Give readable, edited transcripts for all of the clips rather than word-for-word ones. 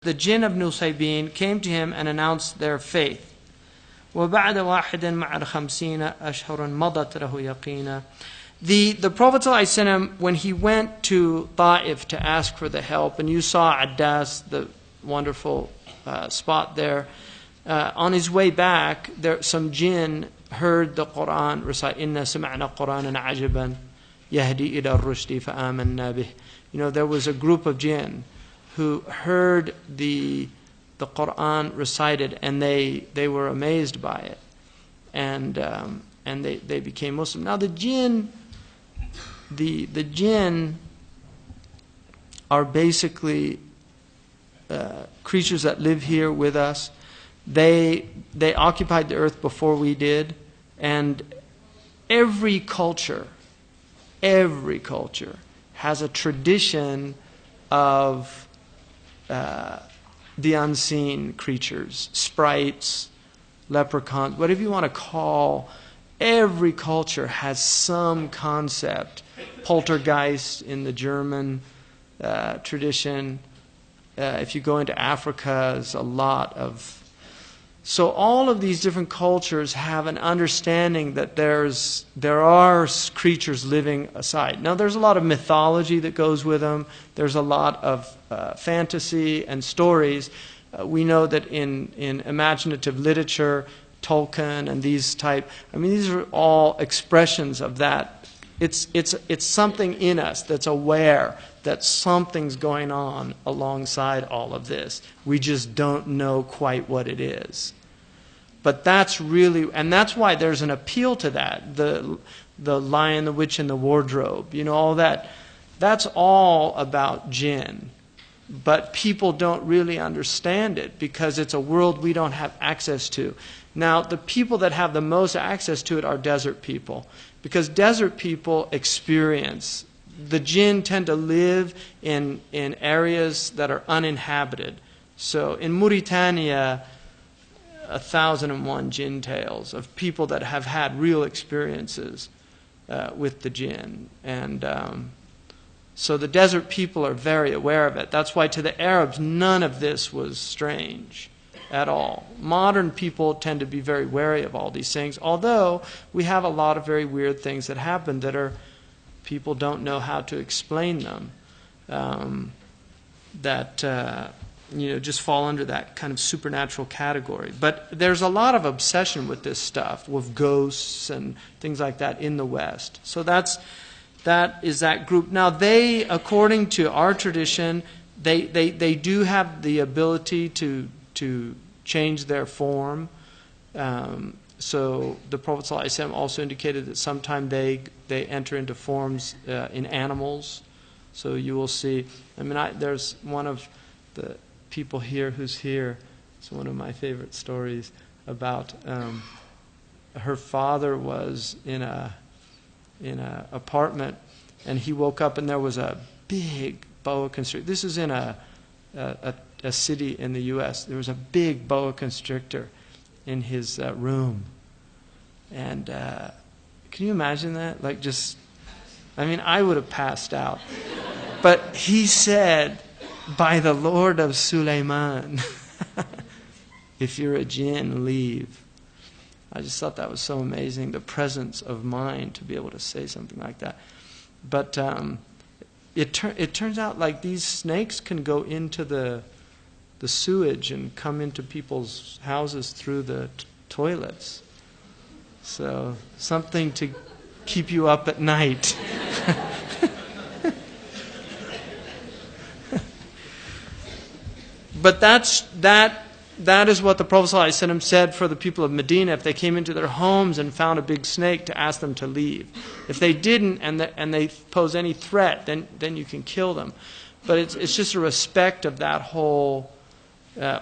The jinn of Nusaybin came to him and announced their faith. وَبَعْدَ وَاحِدٍ مَعَ الْخَمْسِينَ أَشْهُرٍ مَضَتْ لَهُ يَقِينًا. The Prophet ﷺ, when he went to Ta'if to ask for the help, and you saw Addas, the wonderful spot there, on his way back, some jinn heard the Quran recite, إِنَّا سَمِعْنَا قُرْآنًا عَجَبًا يَهْدِي إِلَى الرُّشْدِ فَآمَنَّا بِهِ. There was a group of jinn who heard the Quran recited, and they were amazed by it, and they became Muslim. Now the jinn are basically creatures that live here with us. They occupied the earth before we did, and every culture has a tradition of the unseen creatures, sprites, leprechauns, whatever you want to call. Every culture has some concept. Poltergeist in the German tradition. If you go into Africa, there's a lot of... So all of these different cultures have an understanding that there are creatures living aside. Now there's a lot of mythology that goes with them. There's a lot of fantasy and stories. We know that in imaginative literature, Tolkien and these are all expressions of that. It's something in us that's aware that something's going on alongside all of this. We just don't know quite what it is. But that's really, and that's why there's an appeal to that. The Lion, the Witch, and the Wardrobe, all that. That's all about jinn. But people don't really understand it because it's a world we don't have access to. Now, the people that have the most access to it are desert people, because desert people experience. The jinn tend to live in areas that are uninhabited. So in Mauritania, 1,001 jinn tales of people that have had real experiences with the jinn. And so the desert people are very aware of it. That's why to the Arabs, none of this was strange at all. Modern people tend to be very wary of all these things, although we have a lot of very weird things that happen that are, people don't know how to explain them, just fall under that kind of supernatural category. But there's a lot of obsession with this stuff, with ghosts and things like that in the West. So that is that group. Now they, according to our tradition, they do have the ability to change their form. So the Prophet ﷺ also indicated that sometimes they enter into forms in animals. So you will see. There's one of the people here who's here. It's one of my favorite stories about her father was in a apartment, and he woke up and there was a big boa constrictor. This is in a city in the U.S. There was a big boa constrictor in his room. And can you imagine that? I would have passed out. But he said, by the Lord of Sulaiman, if you're a jinn, leave. I just thought that was so amazing, the presence of mind to be able to say something like that. But it turns out like these snakes can go into the sewage and come into people's houses through the toilets. So something to keep you up at night. But that is what the Prophet ﷺ said for the people of Medina if they came into their homes and found a big snake, to ask them to leave. If they didn't and they pose any threat, then you can kill them. But it's just a respect of that whole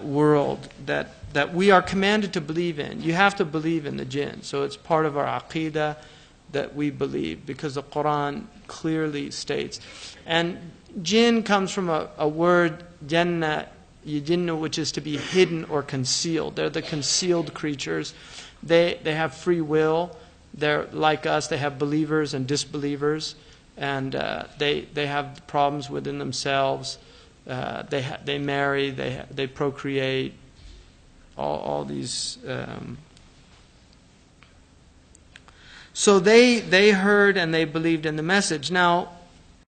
world that we are commanded to believe in. You have to believe in the jinn. So it's part of our aqidah that we believe, because the Quran clearly states. And jinn comes from a word, jannah, which is to be hidden or concealed. They're the concealed creatures. They have free will. They're like us. They have believers and disbelievers, and they have problems within themselves. They marry, they procreate, all these. So they heard and they believed in the message. Now,